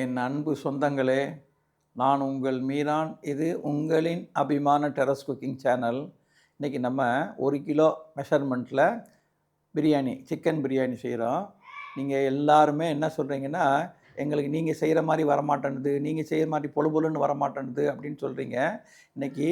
என் அன்பு சொந்தங்களே, நான் உங்கள் மீரான். இது உங்களின் அபிமான டெரஸ் குக்கிங் சேனல். இன்றைக்கி நம்ம 1 கிலோ மெஷர்மெண்ட்டில் பிரியாணி, சிக்கன் பிரியாணி செய்கிறோம். நீங்கள் எல்லாருமே என்ன சொல்கிறீங்கன்னா, எங்களுக்கு நீங்கள் செய்கிற மாதிரி வரமாட்டேன்னுது, நீங்கள் செய்கிற மாதிரி பொழு பொழுன்னு வரமாட்டேன்னுது அப்படின்னு சொல்கிறீங்க. இன்றைக்கி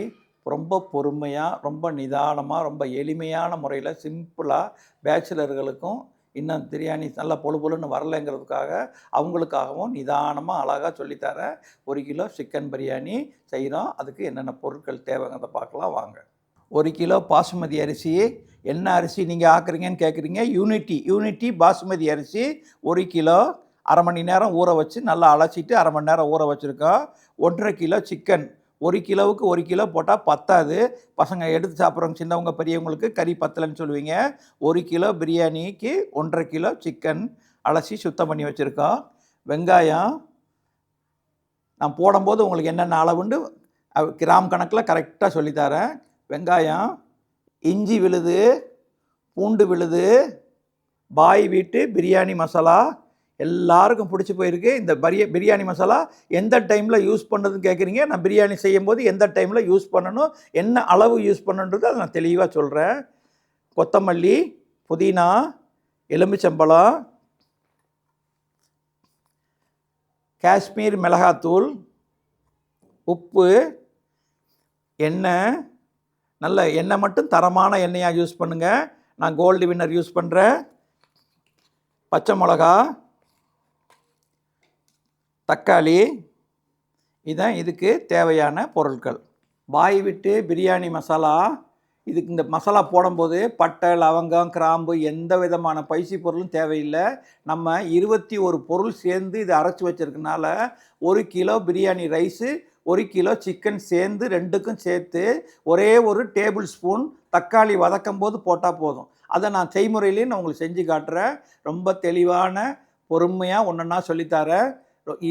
ரொம்ப பொறுமையாக, ரொம்ப நிதானமாக, ரொம்ப எளிமையான முறையில் சிம்பிளாக பேச்சுலர்களுக்கும் இன்னும் பிரியாணி நல்லா பொழு பொழுன்னு வரலைங்கிறதுக்காக அவங்களுக்காகவும் நிதானமாக அழகாக சொல்லித்தரேன். 1 கிலோ சிக்கன் பிரியாணி செய்கிறோம். அதுக்கு என்னென்ன பொருட்கள் தேவைங்கிறத பார்க்கலாம் வாங்க. 1 கிலோ பாசுமதி அரிசி. என்ன அரிசி நீங்கள் ஆக்குறீங்கன்னு கேட்குறீங்க? யூனிட்டி பாசுமதி அரிசி 1 கிலோ. அரை மணி நேரம் ஊற வச்சு நல்லா அலசிட்டு அரை மணி நேரம் ஊற வச்சுருக்கோம். 1.5 கிலோ சிக்கன். 1 கிலோவுக்கு 1 கிலோ போட்டால் பத்தாது. பசங்க எடுத்து சாப்பிட்றவங்க, சின்னவங்க பெரியவங்களுக்கு கறி பத்தலைன்னு சொல்லுவீங்க. 1 கிலோ பிரியாணிக்கு 1.5 கிலோ சிக்கன் அலசி சுத்தம் பண்ணி வச்சுருக்கோம். வெங்காயம் நான் போடும்போது உங்களுக்கு என்னென்ன அளவுண்டு கிராம் கணக்கில் கரெக்டாக சொல்லித்தரேன். வெங்காயம், இஞ்சி விழுது, பூண்டு விழுது, பாய் வீட்டு பிரியாணி மசாலா எல்லாருக்கும் பிடிச்சி போயிருக்கு. இந்த பிரியாணி மசாலா எந்த டைமில் யூஸ் பண்ணுறதுன்னு கேட்குறீங்க. நான் பிரியாணி செய்யும்போது எந்த டைமில் யூஸ் பண்ணணும், என்ன அளவு யூஸ் பண்ணணுன்றது அதை நான் தெளிவாக சொல்கிறேன். கொத்தமல்லி, புதினா, எலுமிச்சம்பழம், காஷ்மீர் மிளகாத்தூள், உப்பு, எண்ணெய். நல்ல எண்ணெய் மட்டும் தரமான எண்ணெயாக யூஸ் பண்ணுங்கள். நான் கோல்டு வின்னர் யூஸ் பண்ணுறேன். பச்சை மிளகா, தக்காளி. இதான் இதுக்கு தேவையான பொருட்கள். பாய் விட்டு பிரியாணி மசாலா. இதுக்கு இந்த மசாலா போடும்போது பட்டை, லவங்கம், கிராம்பு எந்த விதமான பைசி பொருளும் தேவையில்லை. நம்ம 21 பொருள் சேர்ந்து இது அரைச்சி வச்சிருக்கனால 1 kilo biryani rice, 1 kilo chicken சேர்ந்து ரெண்டுக்கும் சேர்த்து ஒரே ஒரு டேபிள் ஸ்பூன் தக்காளி வதக்கும் போது போட்டால் போதும். அதை நான் செய்முறையிலேயே நான் உங்களுக்கு செஞ்சு காட்டுறேன். ரொம்ப தெளிவான பொறுமையாக ஒன்றா சொல்லித்தரேன்.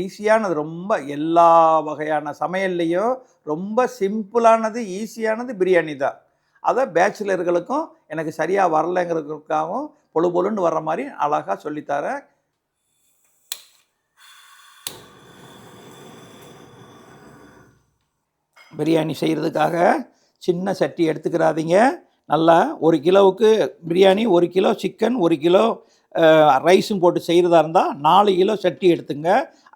ஈஸியானது, ரொம்ப எல்லா வகையான சமையல்லையும் ரொம்ப சிம்பிளானது, ஈஸியானது பிரியாணி தான். அதை பேச்சுலர்களுக்கும் எனக்கு சரியாக வரலைங்கிறதுக்காகவும் பொழு பொழுன்னு வர்ற மாதிரி அழகாக சொல்லித்தரேன். பிரியாணி செய்கிறதுக்காக சின்ன சட்டி எடுத்துக்கிறாதீங்க. நல்லா 1 கிலோவுக்கு பிரியாணி, 1 கிலோ சிக்கன், 1 கிலோ ரைஸும் போட்டு செய்கிறதா இருந்தால் 4 கிலோ சட்டி எடுத்துங்க.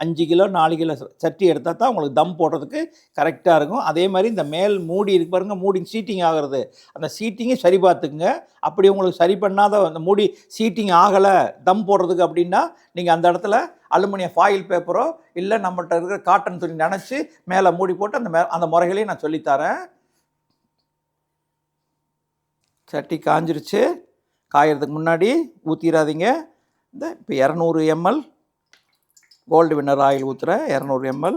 5 கிலோ 4 கிலோ சட்டி எடுத்தால் தான் உங்களுக்கு தம் போடுறதுக்கு கரெக்டாக இருக்கும். அதே மாதிரி இந்த மேல் மூடி இருக்கு பாருங்க, மூடி சீட்டிங் ஆகிறது, அந்த சீட்டிங்கும் சரி பார்த்துக்குங்க. அப்படி உங்களுக்கு சரி பண்ணாத அந்த மூடி சீட்டிங் ஆகலை தம் போடுறதுக்கு அப்படின்னா நீங்கள் அந்த இடத்துல அலுமினியம் ஃபாயில் பேப்பரோ இல்லை நம்மகிட்ட இருக்கிற காட்டன் துணி நினச்சி மேலே மூடி போட்டு அந்த முறைகளையும் நான் சொல்லித்தரேன். சட்டி காஞ்சிருச்சு. காயறதுக்கு முன்னாடி ஊற்றிடாதீங்க. இந்த இப்போ 200 ml கோல்டு வின்னர் ஆயில் ஊற்றுறேன். 200 ml.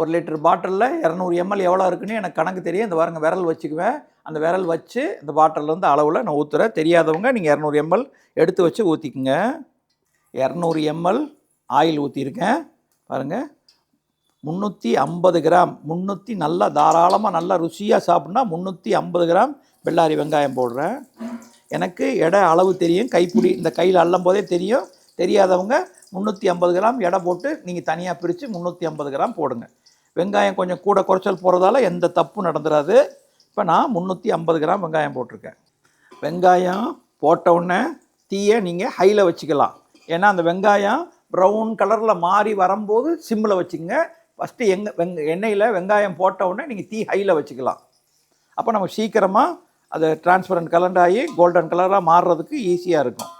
1 லிட்டர் பாட்டிலில் 200 ml எவ்வளோ இருக்குன்னு எனக்கு கணக்கு தெரியும். இந்த பாருங்க, விரல் வச்சுக்குவேன். அந்த விரல் வச்சு இந்த பாட்டிலில் வந்து அளவில் நான் ஊற்றுறேன். தெரியாதவங்க நீங்கள் 200 ml எடுத்து வச்சு ஊற்றிக்குங்க. 200 ml ஆயில் ஊற்றிருக்கேன். பாருங்கள், 350 கிராம், 300 நல்லா தாராளமாக நல்லா ருசியாக சாப்பிட்னா 350 கிராம் வெள்ளாரி வெங்காயம் போடுறேன். எனக்கு எடை அளவு தெரியும், கைப்பிடி இந்த கையில் அள்ளும் போதே தெரியும். தெரியாதவங்க 350 கிராம் எடை போட்டு நீங்கள் தனியாக பிரித்து 350 கிராம் போடுங்க. வெங்காயம் கொஞ்சம் கூட குறைச்சல் போகிறதால எந்த தப்பும் நடந்துடாது. இப்போ நான் 350 கிராம் வெங்காயம் போட்டிருக்கேன். வெங்காயம் போட்டவுடனே தீயை நீங்கள் ஹையில் வச்சுக்கலாம். ஏன்னா அந்த வெங்காயம் ப்ரௌன் கலரில் மாறி வரும்போது சிம்மில் வச்சுக்கோங்க. ஃபஸ்ட்டு எண்ணெயில் வெங்காயம் போட்டவுடனே நீங்கள் தீ ஹையில் வச்சுக்கலாம். அப்போ நம்ம சீக்கிரமாக அது டிரான்ஸ்பரண்ட் கலர் ஆகி கோல்டன் கலராக மாறுறதுக்கு ஈஸியாக இருக்கும்.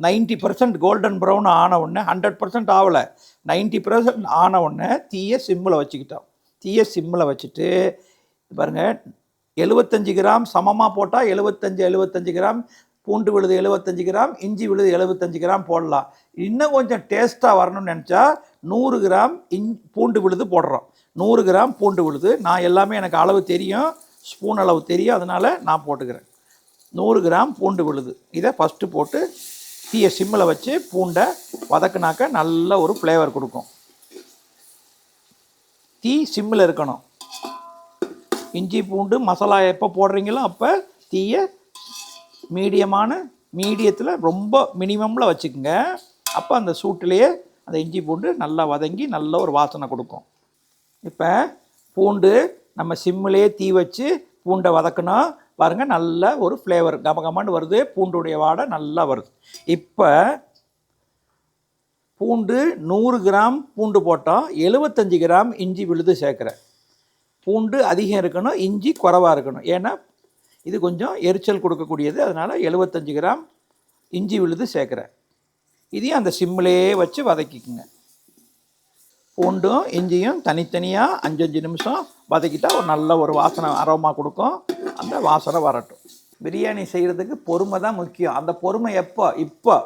90% கோல்டன் ப்ரௌன் ஆன உடனே, 100% ஆகலை, 90% ஆன உடனே தீயை சிம்மில் வச்சுக்கிட்டோம். தீயை சிம்மில் வச்சுட்டு பாருங்கள், 75 கிராம் சமமாக போட்டால் 75 கிராம் பூண்டு விழுது, 75 கிராம் இஞ்சி விழுது, 75 கிராம் போடலாம். இன்னும் கொஞ்சம் டேஸ்ட்டாக வரணும்னு நினச்சா 100 கிராம் பூண்டு விழுது போடுறோம். 100 கிராம் பூண்டு விழுது. நான் எல்லாமே எனக்கு அளவு தெரியும், ஸ்பூன் அளவு தெரியும், அதனால் நான் போட்டுக்கிறேன். 100 கிராம் பூண்டு விழுது. இதை ஃபஸ்ட்டு போட்டு தீயை சிம்மில் வச்சு பூண்டை வதக்குனாக்க நல்ல ஒரு ஃப்ளேவர் கொடுக்கும். தீ சிம்மில் இருக்கணும். இஞ்சி பூண்டு மசாலா எப்போ போடுறீங்களோ அப்போ தீயை மீடியத்தில் ரொம்ப மினிமமில் வச்சுக்கோங்க. அப்போ அந்த சூட்டிலேயே அந்த இஞ்சி பூண்டு நல்லா வதங்கி நல்ல ஒரு வாசனை கொடுக்கும். இப்போ பூண்டு நம்ம சிம்மிலே தீ வச்சு பூண்டை வதக்கணும். பாருங்கள், நல்ல ஒரு ஃப்ளேவர் கமகமான்னு வருது, பூண்டுடைய வாடை நல்லா வருது. இப்போ பூண்டு 100 கிராம் பூண்டு போட்டோம், 75 கிராம் இஞ்சி விழுது சேர்க்குறேன். பூண்டு அதிகம் இருக்கணும், இஞ்சி குறைவாக இருக்கணும். ஏன்னா இது கொஞ்சம் எரிச்சல் கொடுக்கக்கூடியது. அதனால் 75 கிராம் இஞ்சி விழுது சேர்க்குறேன். இதையும் அந்த சிம்மிலேயே வச்சு வதக்கிக்குங்க. பூண்டும் இஞ்சியும் தனித்தனியாக 5 நிமிஷம் வதக்கிட்டால் ஒரு நல்ல ஒரு வாசனை அரோமா கொடுக்கும். அந்த வாசனை வரட்டும். பிரியாணி செய்கிறதுக்கு பொறுமை தான் முக்கியம். அந்த பொறுமை இப்போ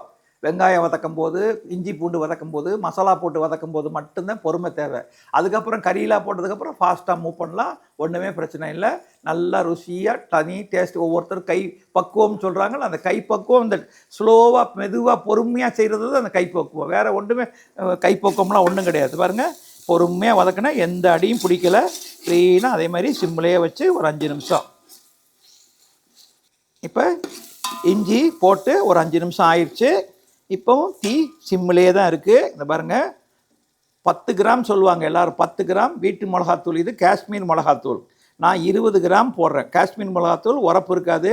வெங்காயம் வதக்கும் போது, இஞ்சி பூண்டு வதக்கும் போது, மசாலா போட்டு வதக்கும் போது மட்டும்தான் பொறுமை தேவை. அதுக்கப்புறம் கறியெலாம் போட்டதுக்கப்புறம் ஃபாஸ்ட்டாக மூவ் பண்ணலாம், ஒன்றுமே பிரச்சனை இல்லை. நல்லா ருசியாக தனி டேஸ்ட். ஒவ்வொருத்தரும் கை பக்குவம் சொல்கிறாங்களோ, அந்த கை பக்குவம் இந்த ஸ்லோவாக மெதுவாக பொறுமையாக செய்கிறது தான் அந்த கைப்பக்குவம். வேறு ஒன்றுமே கைப்பக்குவம்லாம் ஒன்றும் கிடையாது. பாருங்கள், பொறுமையாக வதக்கினா எந்த அடியும் பிடிக்கலை. க்ளீனாக அதே மாதிரி சிம்மிலேயே வச்சு ஒரு 5 நிமிஷம். இப்போ இஞ்சி போட்டு ஒரு 5 நிமிஷம் ஆயிடுச்சு. இப்போவும் தீ சிம்மிலே தான் இருக்குது. இந்த பாருங்கள், 10 கிராம் சொல்லுவாங்க எல்லோரும். 10 கிராம் வீட்டு மிளகாத்தூள். இது காஷ்மீர் மிளகாத்தூள். நான் 20 கிராம் போடுறேன். காஷ்மீர் மிளகாத்தூள் உரப்பு இருக்காது.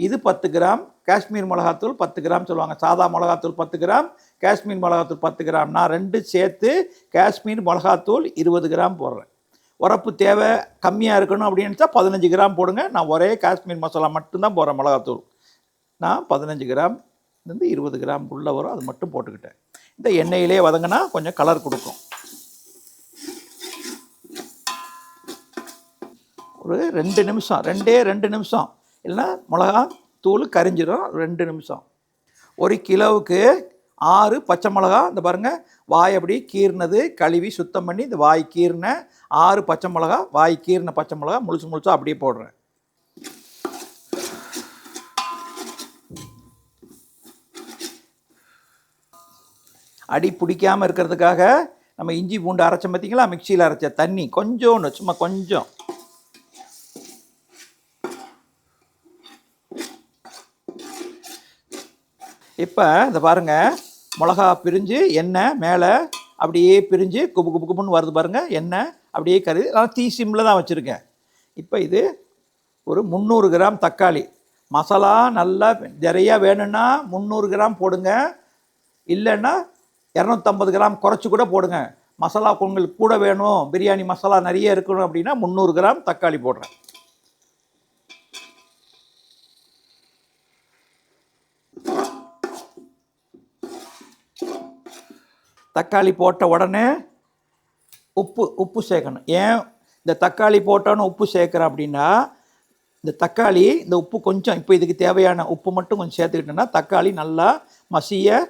இது 10 கிராம். காஷ்மீர் மிளகாத்தூள் 10 கிராம் சொல்லுவாங்க. சாதா மிளகாத்தூள் 10 கிராம், காஷ்மீர் மிளகாத்தூள் 10 கிராம். நான் 2 சேர்த்து காஷ்மீர் மிளகாத்தூள் 20 கிராம் போடுறேன். உரப்பு தேவை கம்மியாக இருக்கணும் அப்படின்னு 15 கிராம் போடுங்க. நான் ஒரே காஷ்மீர் மசாலா மட்டும்தான் போடுறேன் மிளகாத்தூள். நான் 15 கிராம் 20 கிராம் உள்ள வரும், அது மட்டும் போட்டுக்கிட்டேன். இந்த எண்ணெயிலே வதங்கினா கொஞ்சம் கலர் கொடுக்கும். ஒரு 2 நிமிஷம், 2 நிமிஷம், இல்லைன்னா மிளகா தூள் கரிஞ்சிடும். 2 நிமிஷம். 1 கிலோவுக்கு 6 பச்சை மிளகா. இந்த பாருங்கள், வாய் அப்படி கீர்னது கழுவி சுத்தம் பண்ணி இந்த வாய் கீர்ன 6 பச்சை மிளகா, வாய் கீர்ன பச்சை மிளகா முழுசாக அப்படியே போடுறேன். அடி பிடிக்காமல் இருக்கிறதுக்காக நம்ம இஞ்சி பூண்டு அரைச்ச பார்த்திங்களா, மிக்சியில் அரைச்ச தண்ணி கொஞ்சோன்னு, சும்மா கொஞ்சம். இப்போ இந்த பாருங்கள், மிளகா பிரிஞ்சு எண்ணெய் மேலே அப்படியே பிரிஞ்சு குபு குபு குபுன்னு வருது பாருங்கள். எண்ணெய் அப்படியே கறி. நான் தீ சிம்மில் தான் வச்சுருக்கேன். இப்போ இது ஒரு 300 கிராம் தக்காளி. மசாலா நல்லா நிறையா வேணும்னா 300 கிராம் போடுங்க, இல்லைன்னா 250 கிராம் குறைச்சி கூட போடுங்க. மசாலா உங்களுக்கு கூட வேணும், பிரியாணி மசாலா நிறைய இருக்கணும் அப்படின்னா 300 கிராம் தக்காளி போடுறேன். தக்காளி போட்ட உடனே உப்பு சேர்க்கணும். ஏன் இந்த தக்காளி போட்டோன்னு உப்பு சேர்க்குறேன் அப்படின்னா, இந்த தக்காளி இந்த உப்பு கொஞ்சம், இப்போ இதுக்கு தேவையான உப்பு மட்டும் கொஞ்சம் சேர்த்துக்கிட்டோன்னா தக்காளி நல்லா மசிய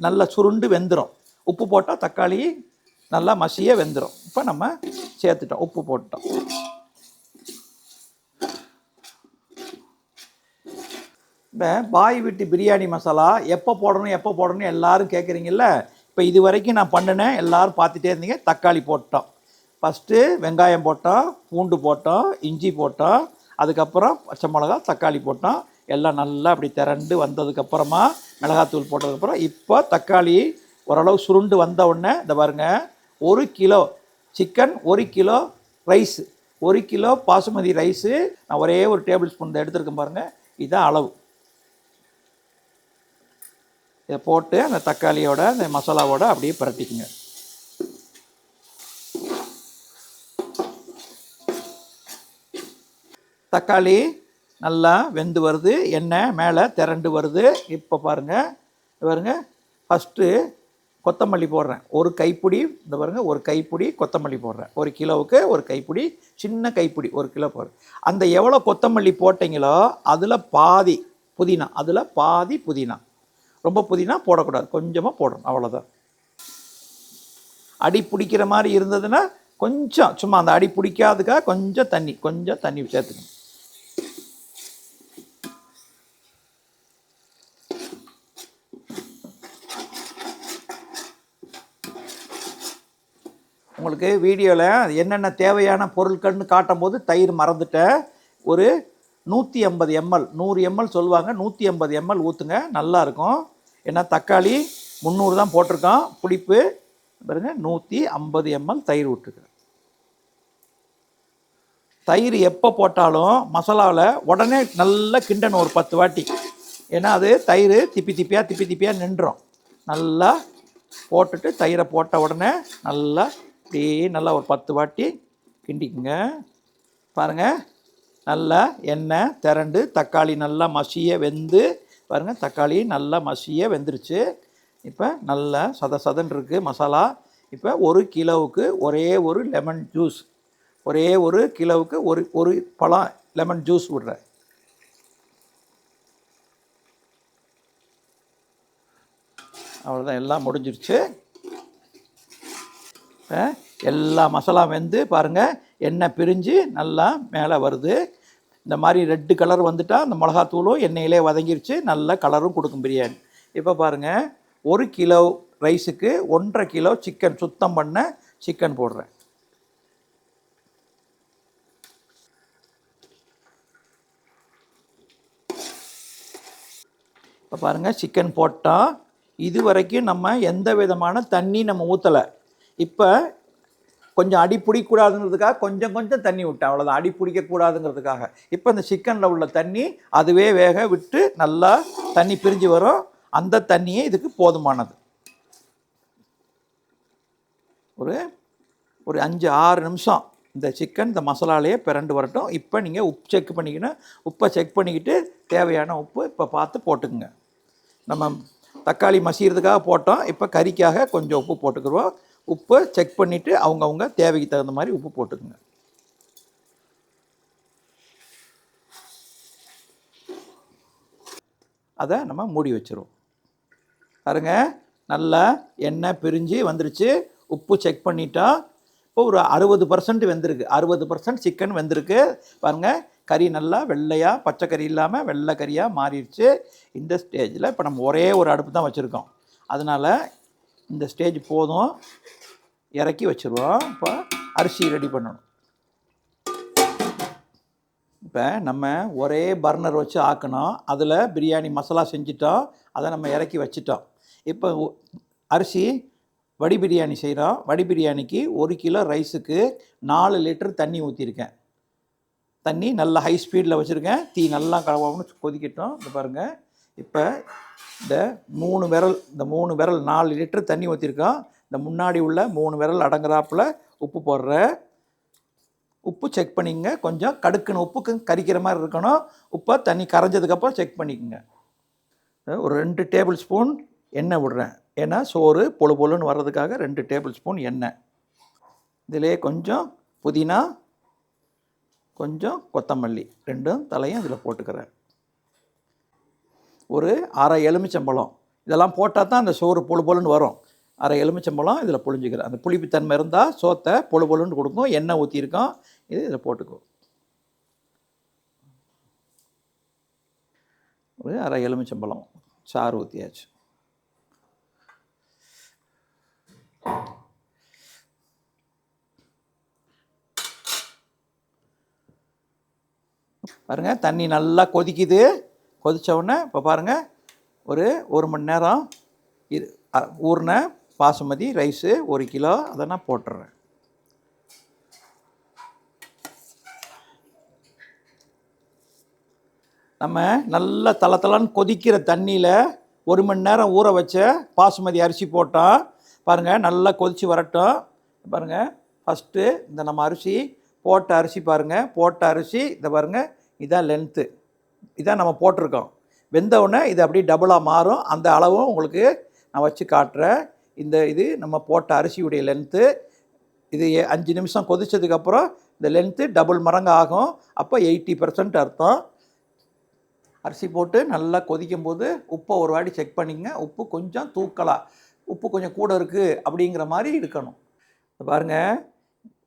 நல்லா சுருண்டு வெந்துடும். உப்பு போட்டால் தக்காளி நல்லா மசிய வெந்துடும். இப்போ நம்ம சேர்த்துட்டோம், உப்பு போட்டோம். இப்போ பாய் வீட்டு பிரியாணி மசாலா எப்போ போடணும் எல்லோரும் கேட்குறீங்கள. இப்போ இது வரைக்கும் நான் பண்ணினேன், எல்லோரும் பார்த்துட்டே இருந்தீங்க. தக்காளி போட்டோம், ஃபஸ்ட்டு வெங்காயம் போட்டோம், பூண்டு போட்டோம், இஞ்சி போட்டோம், அதுக்கப்புறம் பச்சை மிளகா, தக்காளி போட்டோம். எல்லாம் நல்லா அப்படி திரண்டு வந்ததுக்கப்புறமா மிளகாத்தூள் போட்டதுக்கப்புறம் இப்போ தக்காளி ஓரளவு சுருண்டு வந்த உடனே இந்த பாருங்கள், 1 kilo chicken, 1 kilo rice, 1 kilo basmati rice நான் ஒரே ஒரு டேபிள் ஸ்பூன் எடுத்துருக்கேன் பாருங்கள். இதுதான் அளவு. இதை போட்டு அந்த தக்காளியோட அந்த மசாலாவோட அப்படியே பரட்டிக்குங்க. தக்காளி நல்லா வெந்து வருது, எண்ணெய் மேலே திரண்டு வருது. இப்போ பாருங்கள், ஃபஸ்ட்டு கொத்தமல்லி போடுறேன். ஒரு கைப்பிடி, இந்த பாருங்கள், ஒரு கைப்பிடி கொத்தமல்லி போடுறேன். 1 கிலோவுக்கு ஒரு கைப்பிடி, சின்ன கைப்பிடி 1 கிலோ போடுறேன். அந்த எவ்வளோ கொத்தமல்லி போட்டிங்களோ அதில் பாதி புதினா. ரொம்ப புதினா போடக்கூடாது, கொஞ்சமாக போடணும், அவ்வளோதான். அடி பிடிக்கிற மாதிரி இருந்ததுன்னா கொஞ்சம், சும்மா அந்த அடி பிடிக்காதுக்காக கொஞ்சம் தண்ணி சேர்த்துக்கணும். உங்களுக்கு வீடியோவில் என்னென்ன தேவையான பொருட்கள்னு காட்டும் போது தயிர் மறந்துட்டேன். ஒரு 150 ml 100 ml சொல்லுவாங்க, 150 ml ஊற்றுங்க, நல்லாயிருக்கும். ஏன்னா தக்காளி 300 தான் போட்டிருக்கோம், புளிப்பு பாருங்க 150 ml தயிர் விட்டுருக்குறேன். தயிர் எப்போ போட்டாலும் மசாலாவில் உடனே நல்லா கிண்டணும் ஒரு 10 வாட்டி. ஏன்னா அது தயிர் திப்பி திப்பியாக நின்றோம். நல்லா போட்டுட்டு தயிரை போட்ட உடனே நல்லா அப்படியே நல்லா ஒரு 10 வாட்டி கிண்டிக்குங்க. பாருங்கள், நல்லா எண்ணெய் திரண்டு தக்காளி நல்லா மசிய வெந்து பாருங்கள், தக்காளி நல்லா மசிய வெந்துருச்சு. இப்போ நல்லா சதன்னு இருக்குது மசாலா. இப்போ 1 கிலோவுக்கு ஒரே ஒரு லெமன் ஜூஸ், ஒரே 1 கிலோவுக்கு ஒரு பழம் லெமன் ஜூஸ் விடுறேன். அவ்வளோதான், எல்லாம் முடிஞ்சிருச்சு. எல்லா மசாலா வெந்து பாருங்கள், எண்ணெய் பிரிஞ்சு நல்லா மேலே வருது. இந்த மாதிரி ரெட்டு கலர் வந்துட்டால் அந்த மிளகாத்தூளும் எண்ணெயிலே வதங்கிருச்சு, நல்ல கலரும் கொடுக்கும் பிரியாணி. இப்போ பாருங்கள், 1 கிலோ ரைஸுக்கு 1.5 கிலோ சிக்கன், சுத்தம் பண்ண சிக்கன் போடுறேன். இப்போ பாருங்கள், சிக்கன் போட்டால் இது வரைக்கும் நம்ம எந்த விதமான தண்ணி நம்ம ஊற்றலை. இப்போ கொஞ்சம் அடி பிடிக்கூடாதுங்கிறதுக்காக கொஞ்சம் தண்ணி விட்டேன், அவ்வளோதான். அடி பிடிக்கக்கூடாதுங்கிறதுக்காக. இப்போ இந்த சிக்கனில் உள்ள தண்ணி அதுவே வேக விட்டு நல்லா தண்ணி பிரிஞ்சு வரும். அந்த தண்ணியே இதுக்கு போதுமானது. ஒரு 5-6 நிமிஷம் இந்த சிக்கன் இந்த மசாலாலேயே பிரண்டு வரட்டும். இப்போ நீங்கள் உப்பு செக் பண்ணிக்கணும். உப்பை செக் பண்ணிக்கிட்டு தேவையான உப்பு இப்போ பார்த்து போட்டுக்குங்க. நம்ம தக்காளி மசிகிறதுக்காக போட்டோம், இப்போ கறிக்காக கொஞ்சம் உப்பு போட்டுக்குருவோம். உப்பு செக் பண்ணிவிட்டு அவங்கவுங்க தேவைக்கு தகுந்த மாதிரி உப்பு போட்டுக்குங்க. அதை நம்ம மூடி வச்சுருவோம். பாருங்க, நல்லா எண்ணெய் பிரிஞ்சு வந்துருச்சு. உப்பு செக் பண்ணிட்டோம். இப்போ ஒரு 60% வெந்திருக்கு, 60% சிக்கன் வெந்திருக்கு. பாருங்கள், கறி நல்லா வெள்ளையாக, பச்சை கறி இல்லாமல் வெள்ளை கறியாக மாறிடுச்சு. இந்த ஸ்டேஜில் இப்போ நம்ம ஒரே ஒரு அடுப்பு தான் வச்சுருக்கோம், அதனால் இந்த ஸ்டேஜ் போதும். இறக்கி வச்சுருவோம். இப்போ அரிசி ரெடி பண்ணணும். இப்போ நம்ம ஒரே பர்னர் வச்சு ஆக்கணும். அதில் பிரியாணி மசாலா செஞ்சிட்டோம், அதை நம்ம இறக்கி வச்சிட்டோம். இப்போ அரிசி வடி பிரியாணி செய்கிறோம். வடி பிரியாணிக்கு 1 கிலோ ரைஸுக்கு 4 லிட்டர் தண்ணி ஊற்றிருக்கேன். தண்ணி நல்லா ஹை ஸ்பீடில் வச்சுருக்கேன். தீ நல்லா கலவாகணும், கொதிக்கட்டும். இந்த பாருங்கள், இப்போ இந்த 3 விரல் 4 லிட்டர் தண்ணி ஊற்றிருக்கோம். இந்த முன்னாடி உள்ள 3 விரல் அடங்குறாப்பில் உப்பு போடுறேன். உப்பு செக் பண்ணிக்கங்க. கொஞ்சம் கடுக்குன்னு உப்புக்கு கரிக்கிற மாதிரி இருக்கணும். உப்பை தண்ணி கரைஞ்சதுக்கப்புறம் செக் பண்ணிக்கோங்க. ஒரு 2 டேபிள் ஸ்பூன் எண்ணெய் விடுறேன். ஏன்னா சோறு பொழுன்னு வர்றதுக்காக 2 டேபிள் ஸ்பூன் எண்ணெய். இதிலே கொஞ்சம் புதினா, கொஞ்சம் கொத்தமல்லி, 2 தலையும் இதில் போட்டுக்கிறேன். ஒரு அரை எலுமிச்சம்பழம், இதெல்லாம் போட்டால் தான் அந்த சோறு பொழுன்னு வரும். அரை எலுமிச்சம்பழம் இதில் புழிஞ்சிக்கிறேன். அந்த புளிப்புத்தன்மை இருந்தால் சோத்தை பொழுன்னு கொடுக்கும். எண்ணெய் ஊற்றிருக்கோம், இது இதில் போட்டுக்குவோம். ஒரு அரை எலுமிச்சம்பழம் சாறு ஊற்றியாச்சு. பாருங்கள், தண்ணி நல்லா கொதிக்குது. கொதித்த உடனே இப்போ பாருங்கள், ஒரு மணி நேரம் ஊறின பாசுமதி ரைஸு 1 கிலோ, அதை நான் போட்டுடுறேன். நம்ம நல்லா தளன்னு கொதிக்கிற தண்ணியில் 1 மணி நேரம் ஊற வச்ச பாசுமதி அரிசி போட்டோம். பாருங்கள், நல்லா கொதித்து வரட்டும். பாருங்கள், ஃபஸ்ட்டு இந்த நம்ம அரிசி போட்ட அரிசி பாருங்கள், போட்ட அரிசி இந்த பாருங்கள், இதான் லென்த்து, இதான் நம்ம போட்டிருக்கோம். வெந்தவுடனே இது அப்படியே டபுளாக மாறும். அந்த அளவும் உங்களுக்கு நான் வச்சு காட்டுறேன். இது நம்ம போட்ட அரிசியுடைய லென்த்து. இது 5 நிமிஷம் கொதித்ததுக்கப்புறம் இந்த லென்த்து டபுள் மடங்கு ஆகும். அப்போ 80% அர்த்தம். அரிசி போட்டு நல்லா கொதிக்கும் போது உப்பை ஒரு வாட்டி செக் பண்ணிங்க. உப்பு கொஞ்சம் தூக்கலாக, உப்பு கொஞ்சம் கூட இருக்குது அப்படிங்கிற மாதிரி இருக்கணும். பாருங்கள்,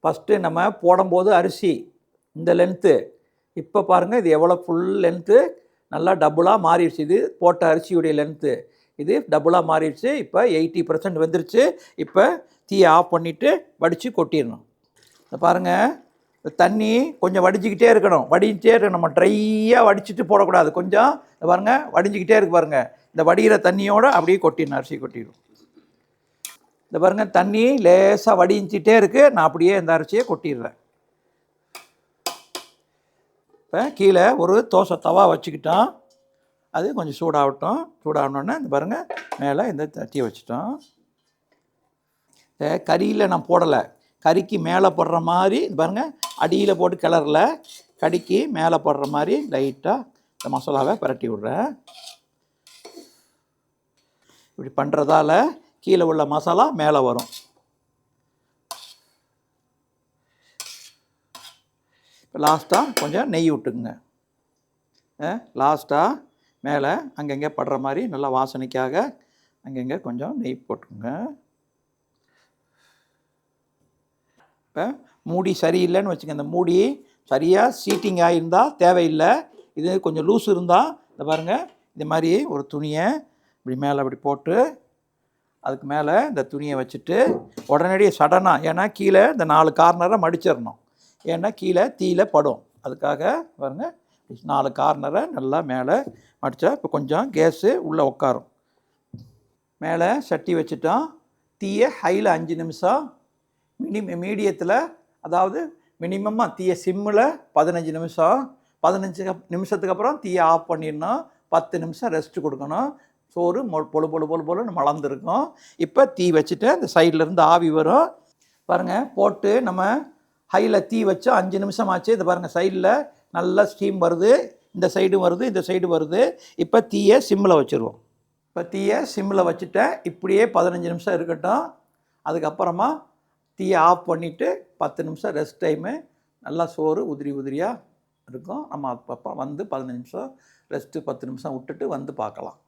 ஃபஸ்ட்டு நம்ம போடும்போது அரிசி இந்த லென்த்து, இப்போ பாருங்கள் இது எவ்வளோ ஃபுல் லென்த்து, நல்லா டபுளாக மாறிடுச்சு. இது போட்ட அரிசியுடைய லென்த்து, இது டபுளாக மாறிடுச்சு. இப்போ 80% வந்துருச்சு. இப்போ தீயை ஆஃப் பண்ணிவிட்டு வடித்து கொட்டிடணும். பாருங்கள், தண்ணி கொஞ்சம் வடிஞ்சிக்கிட்டே இருக்கணும், நம்ம ட்ரையாக வடிச்சிட்டு போடக்கூடாது. கொஞ்சம் பாருங்கள் வடிஞ்சிக்கிட்டே இருக்கு பாருங்கள். இந்த வடிகிற தண்ணியோடு அப்படியே கொட்டிடணும், அரிசி கொட்டிடும். இந்த பாருங்கள் தண்ணி லேசாக வடிஞ்சிட்டே இருக்குது, நான் அப்படியே இந்த அரிசியை கொட்டிடுறேன். இப்போ கீழே ஒரு தோசை தவா வச்சுக்கிட்டோம், அது கொஞ்சம் சூடாகணுன்னே இந்த பாருங்கள் மேலே இந்த தட்டியை வச்சுட்டோம். கறியில் நான் போடலை, கறிக்கு மேலே போடுற மாதிரி இது பாருங்கள், அடியில் போட்டு கிளறல, கறிக்கு மேலே போடுற மாதிரி லைட்டாக இந்த மசாலாவை பரட்டி விட்றேன். இப்படி பண்ணுறதால கீழே உள்ள மசாலா மேலே வரும். இப்போ லாஸ்ட்டாக கொஞ்சம் நெய் விட்டுக்குங்க. லாஸ்ட்டாக மேலே அங்கங்கே படுற மாதிரி நல்லா வாசனைக்காக அங்கங்கே கொஞ்சம் நெய் போட்டுக்குங்க. இப்போ மூடி சரியில்லைன்னு வச்சுங்க, இந்த மூடி சரியாக சீட்டிங் ஆகியிருந்தால் தேவையில்லை. இது கொஞ்சம் லூஸ் இருந்தால் இந்த பாருங்கள் இந்த மாதிரி ஒரு துணியை இப்படி மேலே அப்படி போட்டு அதுக்கு மேலே இந்த துணியை வச்சுட்டு உடனடியே சடனாக, ஏன்னா கீழே இந்த 4 கார்னரை மடிச்சிடணும், ஏன்னா கீழே தீயில படும். அதுக்காக பாருங்கள் 4 கார்னரை நல்லா மேலே மடித்தா இப்போ கொஞ்சம் கேஸு உள்ளே உட்காரும். மேலே சட்டி வச்சுட்டோம், தீயை ஹையில் 5 நிமிஷம், மீடியத்தில் அதாவது மினிமமாக தீயை சிம்மில் 15 நிமிஷம், 15 நிமிஷத்துக்கு அப்புறம் தீயை ஆஃப் பண்ணிடணும். 10 நிமிஷம் ரெஸ்ட்டு கொடுக்கணும். சோறு பொழுன்னு மலர்ந்துருக்கும். இப்போ தீ வச்சுட்டு அந்த சைட்லேருந்து ஆவி வரும் பாருங்கள். போட்டு நம்ம ஹையில் தீ வச்சு 5 நிமிஷம் ஆச்சு. இதை பாருங்கள் சைடில் நல்லா ஸ்டீம் வருது, இந்த சைடும் வருது, இந்த சைடு வருது. இப்போ தீயை சிம்மில் வச்சுருவோம். இப்போ தீயை சிம்மில் வச்சுட்டேன், இப்படியே 15 நிமிஷம் இருக்கட்டும். அதுக்கப்புறமா தீயை ஆஃப் பண்ணிவிட்டு 10 நிமிஷம் ரெஸ்ட் டைமு. நல்லா சோறு உதிரியாக இருக்கும். நம்ம அப்பப்போ வந்து 15 நிமிஷம் ரெஸ்ட்டு 10 நிமிஷம் விட்டுட்டு வந்து பார்க்கலாம்.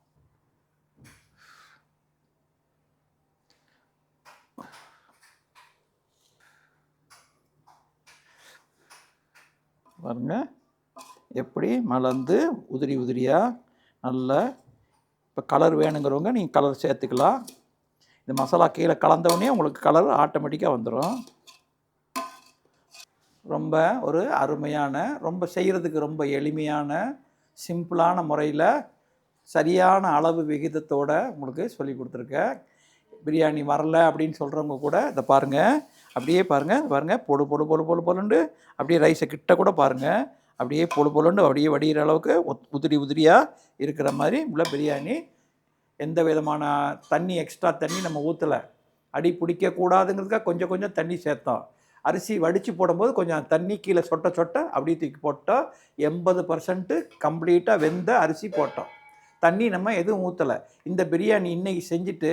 பாருங்க எப்படி மலர்ந்து உதிரியாக நல்லா. இப்போ கலர் வேணுங்கிறவங்க நீங்கள் கலர் சேர்த்துக்கலாம். இந்த மசாலா கீழே கலந்தவுடனே உங்களுக்கு கலர் ஆட்டோமேட்டிக்காக வந்துடும். ரொம்ப ஒரு அருமையான, ரொம்ப செய்கிறதுக்கு ரொம்ப எளிமையான, சிம்பிளான முறையில் சரியான அளவு விகிதத்தோடு உங்களுக்கு சொல்லி கொடுத்துருக்கேன். பிரியாணி வரல அப்படின்னு சொல்கிறவங்க கூட இதை பாருங்கள், அப்படியே பாருங்கள் பொழுண்டு அப்படியே ரைஸை கிட்ட கூட பாருங்கள், அப்படியே பொழுண்டு அப்படியே வடிகிற அளவுக்கு உதிரியாக இருக்கிற மாதிரி உள்ள பிரியாணி. எந்த விதமான தண்ணி எக்ஸ்ட்ரா தண்ணி நம்ம ஊற்றலை, அடி பிடிக்கக்கூடாதுங்கிறதுக்காக கொஞ்சம் தண்ணி சேர்த்தோம். அரிசி வடித்து போடும்போது கொஞ்சம் தண்ணி கீழே சொட்ட அப்படியே தூக்கி போட்டோம். 80% கம்ப்ளீட்டாக வெந்த அரிசி போட்டோம். தண்ணி நம்ம எதுவும் ஊற்றலை. இந்த பிரியாணி இன்றைக்கி செஞ்சுட்டு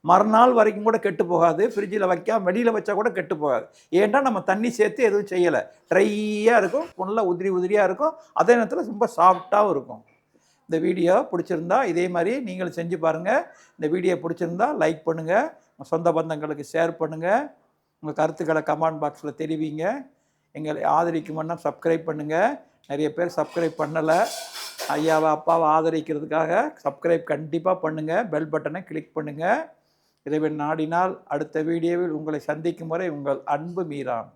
மறுநாள் வரைக்கும் கூட கெட்டு போகாது, ஃப்ரிட்ஜில் வைக்காம வெளியில் வச்சா கூட கெட்டு போகாது. ஏன்னா நம்ம தண்ணி சேர்த்து எதுவும் செய்யலை. ட்ரையாக இருக்கும், நல்லா உதிரியாக இருக்கும், அதே நேரத்தில் ரொம்ப சாஃப்டாகவும் இருக்கும். இந்த வீடியோ பிடிச்சிருந்தா இதே மாதிரி நீங்களும் செஞ்சு பாருங்கள். இந்த வீடியோ பிடிச்சிருந்தா லைக் பண்ணுங்கள், உங்கள் சொந்த பந்தங்களுக்கு ஷேர் பண்ணுங்கள், உங்கள் கருத்துக்களை கமெண்ட் பாக்ஸில் தெரிவிங்க. எங்களை ஆதரிக்குமென்னா சப்ஸ்கிரைப் பண்ணுங்கள். நிறைய பேர் சப்ஸ்கிரைப் பண்ணலை. ஐயாவை அப்பாவை ஆதரிக்கிறதுக்காக சப்ஸ்கிரைப் கண்டிப்பாக பண்ணுங்கள், பெல் பட்டனை கிளிக் பண்ணுங்கள். இறைவன் நாடினால் அடுத்த வீடியோவில் உங்களை சந்திக்கும் வரை உங்கள் அன்பு மீரான்.